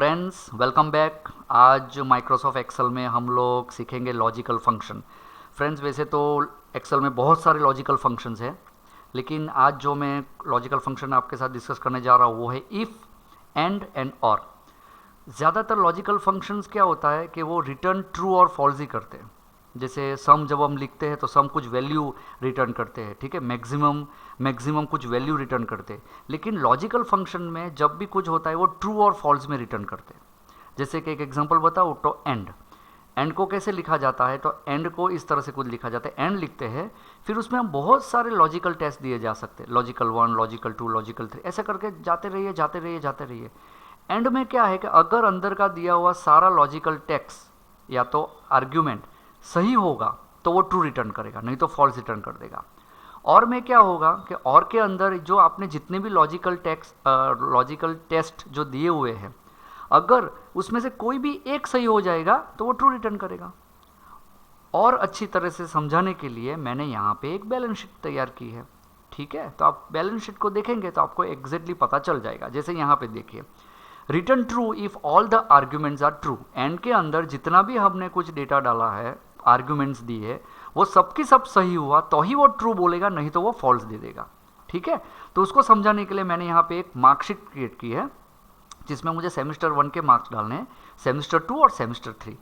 Friends welcome back. आज Microsoft Excel में हम लोग सीखेंगे लॉजिकल फंक्शन। फ्रेंड्स वैसे तो एक्सेल में बहुत सारे लॉजिकल फंक्शंस हैं, लेकिन आज जो मैं लॉजिकल फंक्शन आपके साथ डिस्कस करने जा रहा हूँ वो है इफ़, एंड और। ज़्यादातर लॉजिकल फंक्शंस क्या होता है कि वो रिटर्न ट्रू और फॉल्स ही करते हैं। जैसे सम जब हम लिखते हैं तो सम कुछ वैल्यू रिटर्न करते हैं, ठीक है। मैक्सिमम मैक्सिमम कुछ वैल्यू रिटर्न करते हैं। लेकिन लॉजिकल फंक्शन में जब भी कुछ होता है वो ट्रू और फॉल्स में रिटर्न करते हैं। जैसे कि एक एग्जांपल बताओ तो एंड को कैसे लिखा जाता है, तो एंड को इस तरह से कुछ लिखा जाता है, एंड लिखते हैं, फिर उसमें हम बहुत सारे लॉजिकल टेस्ट दिए जा सकते हैं, लॉजिकल 1, लॉजिकल 2, लॉजिकल 3, ऐसे करके जाते रहिए जाते रहिए जाते रहिए। एंड में क्या है कि अगर अंदर का दिया हुआ सारा लॉजिकल टेक्स्ट या तो आर्ग्यूमेंट सही होगा तो वो ट्रू रिटर्न करेगा, नहीं तो फॉल्स रिटर्न कर देगा। और में क्या होगा कि और के अंदर जो आपने जितने भी लॉजिकल टेस्ट जो दिए हुए हैं, अगर उसमें से कोई भी एक सही हो जाएगा तो वो ट्रू रिटर्न करेगा। और अच्छी तरह से समझाने के लिए मैंने यहाँ पे एक बैलेंस शीट तैयार की है, ठीक है। तो आप बैलेंस शीट को देखेंगे तो आपको एग्जैक्टली पता चल जाएगा। जैसे यहाँ पे देखिए, return true if all the arguments are true. And के अंदर जितना भी हमने कुछ डेटा डाला है, आर्ग्यूमेंट्स दिए, वो सबकी सब सही हुआ तो ही वो ट्रू बोलेगा, नहीं तो वो फॉल्स दे देगा, ठीक है। तो उसको समझाने के लिए मैंने यहाँ पे एक मार्कशीट क्रिएट की है जिसमें मुझे सेमेस्टर 1 के मार्क्स डालने हैं, सेमेस्टर 2 और सेमेस्टर 3।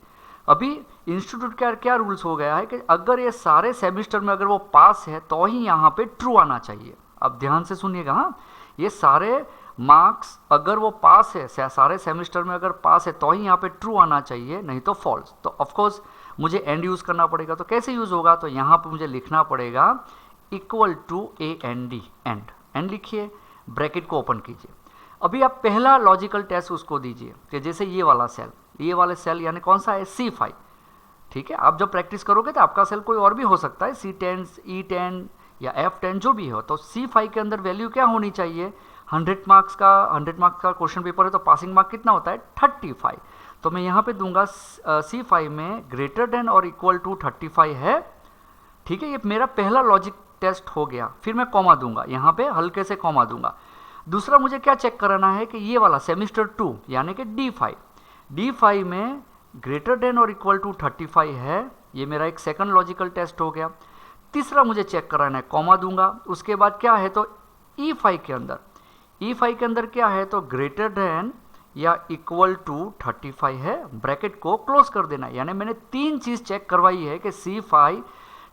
अभी इंस्टीट्यूट का क्या रूल्स हो गया है कि अगर ये सारे सेमेस्टर में अगर वो पास है तो ही यहाँ पे ट्रू आना चाहिए। अब ध्यान से सुनिएगा, हाँ, ये सारे मार्क्स अगर वो पास है, सारे सेमेस्टर में अगर पास है तो ही यहाँ पे ट्रू आना चाहिए, नहीं तो फॉल्स। तो ऑफकोर्स मुझे एंड यूज़ करना पड़ेगा। तो कैसे यूज़ होगा, तो यहाँ पे मुझे लिखना पड़ेगा इक्वल टू AND, एंड लिखिए, ब्रैकेट को ओपन कीजिए। अभी आप पहला लॉजिकल टेस्ट उसको दीजिए कि जैसे ये वाले सेल यानी कौन सा है, C5, ठीक है। आप जब प्रैक्टिस करोगे तो आपका सेल कोई और भी हो सकता है, C10, E10 या F10 जो भी हो। तो C5 के अंदर वैल्यू क्या होनी चाहिए, 100 मार्क्स का क्वेश्चन पेपर है तो पासिंग मार्क कितना होता है, 35। तो मैं यहाँ पे दूंगा C5 में ग्रेटर देन और इक्वल टू 35 है, ठीक है। ये मेरा पहला लॉजिक टेस्ट हो गया। फिर मैं कॉमा दूंगा, यहाँ पे हल्के से कॉमा दूंगा। दूसरा मुझे क्या चेक कराना है कि ये वाला सेमेस्टर 2 यानी कि D5 में ग्रेटर देन और इक्वल टू 35 है, ये मेरा एक सेकंड लॉजिकल टेस्ट हो गया। तीसरा मुझे चेक कराना है, कॉमा दूंगा। उसके बाद क्या है, तो E5 के अंदर क्या है, तो ग्रेटर देन या इक्वल टू 35 है, ब्रैकेट को क्लोज कर देना है। यानी मैंने 3 चीज़ चेक करवाई है कि C5,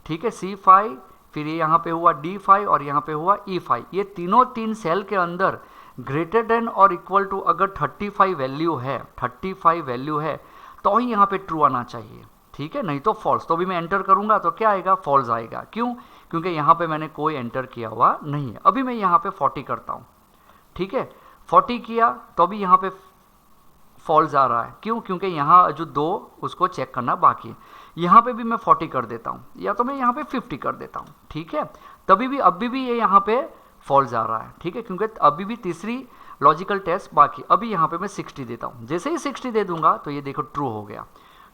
ठीक है, C5, फिर ये यहाँ पे हुआ D5 और यहाँ पे हुआ E5। ये तीनों 3 सेल के अंदर ग्रेटर देन और इक्वल टू अगर 35 वैल्यू है तो ही यहाँ पे ट्रू आना चाहिए, ठीक है, नहीं तो फॉल्स। तो अभी मैं एंटर करूँगा तो क्या आएगा, फॉल्स आएगा। क्यों, क्योंकि यहाँ पे मैंने कोई एंटर किया हुआ नहीं है। अभी मैं यहाँ पे 40 करता हूँ, ठीक है, 40 किया तो अभी यहाँ पे फॉल्स आ रहा है। क्यों, क्योंकि यहाँ जो 2 उसको चेक करना बाकी है। यहाँ पे भी मैं 40 कर देता हूँ, या तो मैं यहाँ पे 50 कर देता हूँ, ठीक है, तभी भी अभी भी ये यहाँ पे फॉल्स आ रहा है, ठीक है, क्योंकि अभी भी तीसरी लॉजिकल टेस्ट बाकी। अभी यहाँ पे मैं 60 देता हूँ। जैसे ही 60 दे दूंगा तो ये देखो ट्रू हो गया।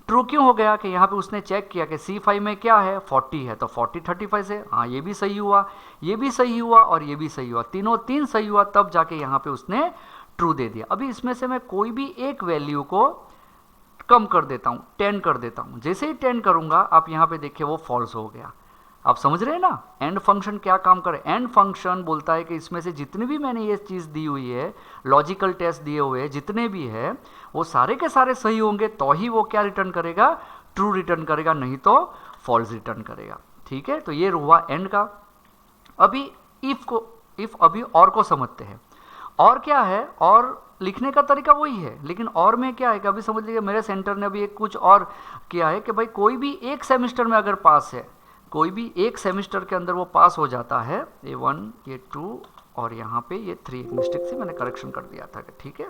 ट्रू क्यों हो गया कि यहाँ पे उसने चेक किया कि C5 में क्या है, 40 है, तो 40 35 से, हाँ, ये भी सही हुआ, ये भी सही हुआ और ये भी सही हुआ, तीनों 3 सही हुआ, तब जाके यहाँ पे उसने ट्रू दे दिया। अभी इसमें से मैं कोई भी एक वैल्यू को कम कर देता हूँ, 10 कर देता हूँ। जैसे ही 10 करूँगा आप यहाँ पे देखिए वो फॉल्स हो गया। आप समझ रहे हैं ना, एंड फंक्शन क्या काम करे। एंड फंक्शन बोलता है कि इसमें से जितनी भी मैंने ये चीज़ दी हुई है, लॉजिकल टेस्ट दिए हुए जितने भी है, वो सारे के सारे सही होंगे तो ही वो क्या रिटर्न करेगा, ट्रू रिटर्न करेगा, नहीं तो फॉल्स रिटर्न करेगा, ठीक है। तो ये हुआ एंड का। अभी इफ अभी और को समझते हैं। और क्या है, और लिखने का तरीका वही है, लेकिन और में क्या है कि अभी समझ लीजिए मेरे सेंटर ने अभी एक कुछ और किया है कि भाई कोई भी एक सेमेस्टर में अगर पास है, कोई भी एक सेमेस्टर के अंदर वो पास हो जाता है, A1, A2 और यहाँ पे ये 3, एक मिस्टेक से मैंने करेक्शन कर दिया था, ठीक है।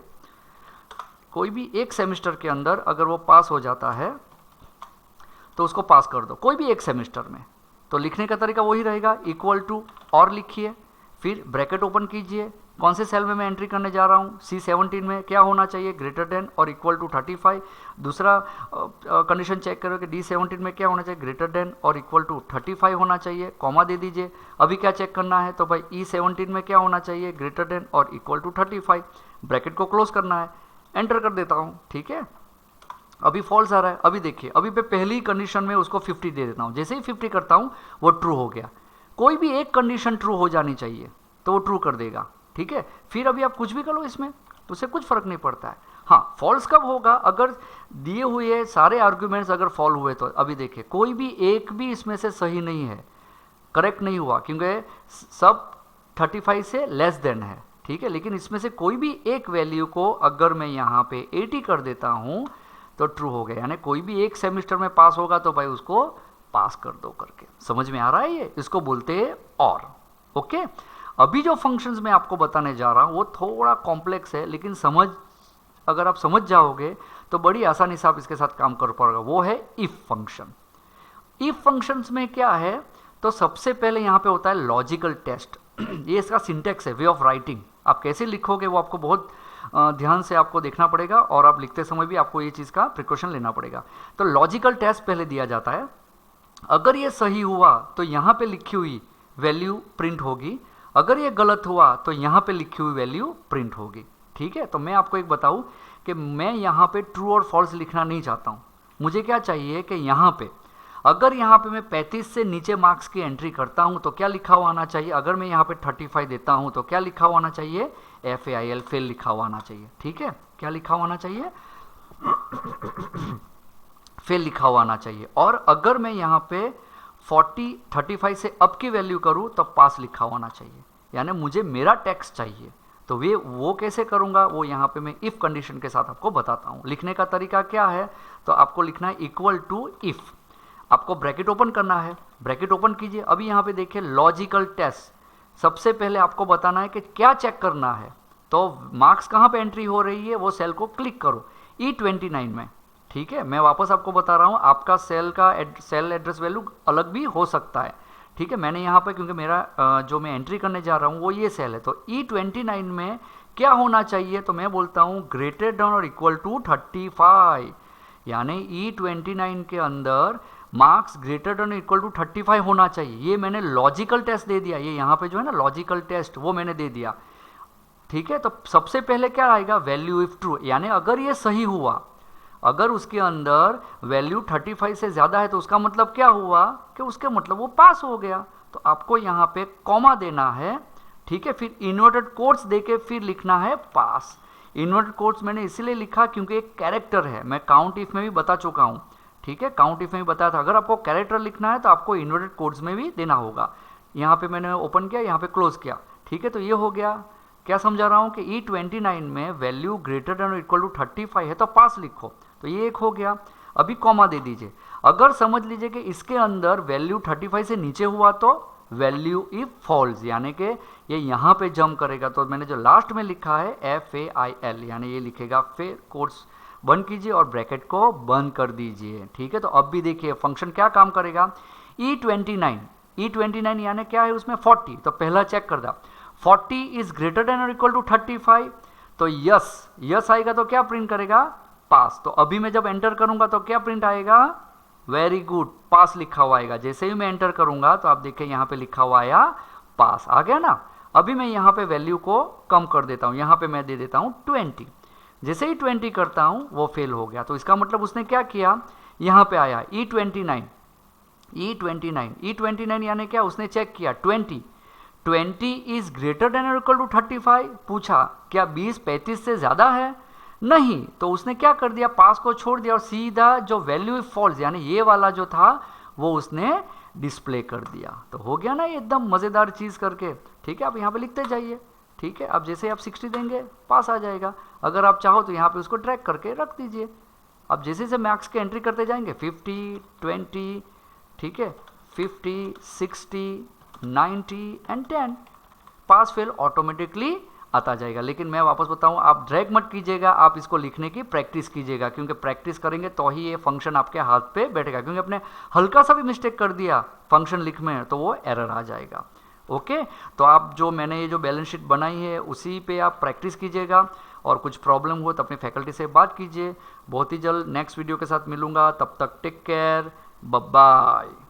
कोई भी एक सेमेस्टर के अंदर अगर वो पास हो जाता है तो उसको पास कर दो, कोई भी एक सेमेस्टर में। तो लिखने का तरीका वही रहेगा, इक्वल टू और लिखिए, फिर ब्रैकेट ओपन कीजिए। कौन से सेल में मैं एंट्री करने जा रहा हूँ, C17 में क्या होना चाहिए, ग्रेटर देन और इक्वल टू 35। दूसरा कंडीशन चेक करो कि D17 में क्या होना चाहिए, ग्रेटर देन और इक्वल टू 35 होना चाहिए, कॉमा दे दीजिए। अभी क्या चेक करना है, तो भाई E17 में क्या होना चाहिए, ग्रेटर देन और इक्वल टू 35, ब्रैकेट को क्लोज करना है। एंटर कर देता हूँ, ठीक है। अभी फॉल्स आ रहा है, अभी देखिए, अभी पे पहली कंडीशन में उसको 50 दे देता हूँ, जैसे ही 50 करता हूँ वो ट्रू हो गया। कोई भी एक कंडीशन ट्रू हो जानी चाहिए तो वो ट्रू कर देगा, ठीक है। फिर अभी आप कुछ भी कर लो इसमें, तो उससे कुछ फर्क नहीं पड़ता है। हाँ, फॉल्स कब होगा, अगर दिए हुए सारे आर्ग्यूमेंट्स अगर फॉल हुए तो। अभी देखिए कोई भी एक भी इसमें से सही नहीं है, करेक्ट नहीं हुआ, क्योंकि सब 35 से लेस देन है, ठीक है। लेकिन इसमें से कोई भी एक वैल्यू को अगर मैं यहाँ पे 80 कर देता हूँ तो ट्रू हो गया, यानी कोई भी एक सेमेस्टर में पास होगा तो भाई उसको पास कर दो करके। समझ में आ रहा है ये, इसको बोलते हैं और। ओके, अभी जो फंक्शंस मैं आपको बताने जा रहा हूँ वो थोड़ा कॉम्प्लेक्स है, लेकिन अगर आप समझ जाओगे तो बड़ी आसानी से आप इसके साथ काम कर पाओगे। वो है इफ फंक्शन। इफ फंक्शंस में क्या है, तो सबसे पहले यहाँ पे होता है लॉजिकल टेस्ट। ये इसका सिंटेक्स है, वे ऑफ राइटिंग। आप कैसे लिखोगे वो आपको बहुत ध्यान से आपको देखना पड़ेगा, और आप लिखते समय भी आपको ये चीज़ का प्रिकॉशन लेना पड़ेगा। तो लॉजिकल टेस्ट पहले दिया जाता है, अगर ये सही हुआ तो यहाँ पे लिखी हुई वैल्यू प्रिंट होगी, अगर ये गलत हुआ तो यहाँ पे लिखी हुई वैल्यू प्रिंट होगी, ठीक है। तो मैं आपको एक बताऊँ कि मैं यहाँ पे ट्रू और फॉल्स लिखना नहीं चाहता हूँ। मुझे क्या चाहिए कि यहाँ पे अगर यहाँ पे मैं 35 से नीचे मार्क्स की एंट्री करता हूँ तो क्या लिखा हुआ आना चाहिए, अगर मैं यहाँ पे 35 देता हूँ तो क्या लिखा हुआ आना चाहिए, FAIL फेल लिखा हुआ आना चाहिए, ठीक है। क्या लिखा हुआ आना चाहिए, फेल लिखा हुआ आना चाहिए। और अगर मैं यहाँ पे 35 से अप की वैल्यू करूँ तो पास लिखा हुआ आना चाहिए, यानी मुझे मेरा टैक्स चाहिए। तो वो कैसे करूँगा, वो यहाँ पे मैं इफ़ कंडीशन के साथ आपको बताता हूँ। लिखने का तरीका क्या है, तो आपको लिखना है इक्वल टू इफ़, आपको ब्रैकेट ओपन करना है, ब्रैकेट ओपन कीजिए। अभी यहाँ पे देखिए लॉजिकल टेस्ट, सबसे पहले आपको बताना है कि क्या चेक करना है। तो मार्क्स कहाँ पे एंट्री हो रही है, वो सेल को क्लिक करो E29 में, ठीक है। मैं वापस आपको बता रहा हूँ, आपका सेल एड्रेस वैल्यू अलग भी हो सकता है, ठीक है। मैंने यहाँ पे क्योंकि मेरा जो मैं एंट्री करने जा रहा हूँ वो ये सेल है, तो E29 में क्या होना चाहिए, तो मैं बोलता हूँ ग्रेटर देन और इक्वल टू 35, यानी E29 के अंदर marks greater than equal to 35 होना चाहिए। ये मैंने लॉजिकल टेस्ट दे दिया, ये यहाँ पे जो है ना लॉजिकल टेस्ट वो मैंने दे दिया, ठीक है। तो सबसे पहले क्या आएगा, वैल्यू इफ ट्रू, यानी अगर ये सही हुआ, अगर उसके अंदर वैल्यू 35 से ज़्यादा है तो उसका मतलब क्या हुआ कि उसके मतलब वो पास हो गया। तो आपको यहाँ पे कॉमा देना है, ठीक है। फिर इन्वर्टेड कोट्स देके फिर लिखना है पास। इन्वर्टेड कोट्स मैंने इसीलिए लिखा क्योंकि एक कैरेक्टर है, मैं काउंट इफ में भी बता चुका हूँ, ठीक है। काउंट इफ में भी बताया था, अगर आपको कैरेक्टर लिखना है तो आपको इन्वर्टेड कोट्स में भी देना होगा। यहाँ पे मैंने ओपन किया, यहाँ पे क्लोज किया, ठीक है। तो ये हो गया, क्या समझा रहा हूँ कि E29 में value greater than equal to 35 है तो पास लिखो, तो ये एक हो गया। अभी कॉमा दे दीजिए, अगर समझ लीजिए कि इसके अंदर वैल्यू 35 से नीचे हुआ तो वैल्यू इफ फॉल्स, यानी कि ये यहाँ पे जंप करेगा। तो मैंने जो लास्ट में लिखा है FAIL, यानी ये लिखेगा, फिर कोट्स बंद कीजिए और ब्रैकेट को बंद कर दीजिए, ठीक है। तो अब भी देखिए फंक्शन क्या काम करेगा, E29 यानी क्या है उसमें 40, तो पहला चेक कर दा 40 इज ग्रेटर देन और इक्वल टू 35, तो यस आएगा तो क्या प्रिंट करेगा, पास। तो अभी मैं जब एंटर करूंगा तो क्या प्रिंट आएगा, वेरी गुड, पास लिखा हुआ आएगा। जैसे ही मैं एंटर करूंगा तो आप देखिए यहाँ पे लिखा हुआ आया पास, आ गया ना। अभी मैं यहाँ पे वैल्यू को कम कर देता हूँ, यहाँ पे मैं दे देता हूँ 20, जैसे ही 20 करता हूँ वो फेल हो गया। तो इसका मतलब उसने क्या किया, यहाँ पे आया E29 यानी क्या, उसने चेक किया 20 इज ग्रेटर देन और इक्वल टू 35, पूछा क्या 20 35 से ज़्यादा है, नहीं, तो उसने क्या कर दिया, पास को छोड़ दिया और सीधा जो वैल्यू फॉल्स यानी ये वाला जो था वो उसने डिस्प्ले कर दिया। तो हो गया ना एकदम मज़ेदार चीज़ करके, ठीक है। आप यहाँ पे लिखते जाइए, ठीक है। अब जैसे आप 60 देंगे पास आ जाएगा, अगर आप चाहो तो यहाँ पे उसको ट्रैक करके रख दीजिए। अब जैसे से मार्क्स के एंट्री करते जाएंगे 50 20, ठीक है, 50 60 90 एंड 10, पास फेल ऑटोमेटिकली आता जाएगा। लेकिन मैं वापस बताऊं, आप ड्रैग मत कीजिएगा, आप इसको लिखने की प्रैक्टिस कीजिएगा, क्योंकि प्रैक्टिस करेंगे तो ही ये फंक्शन आपके हाथ पे बैठेगा। क्योंकि आपने हल्का सा भी मिस्टेक कर दिया फंक्शन लिख में तो वो एरर आ जाएगा। ओके, तो आप जो मैंने ये जो बैलेंस शीट बनाई है उसी पे आप प्रैक्टिस कीजिएगा, और कुछ प्रॉब्लम हो तो अपनी फैकल्टी से बात कीजिए। बहुत ही जल्द नेक्स्ट वीडियो के साथ मिलूंगा, तब तक टेक केयर, बाय बाय।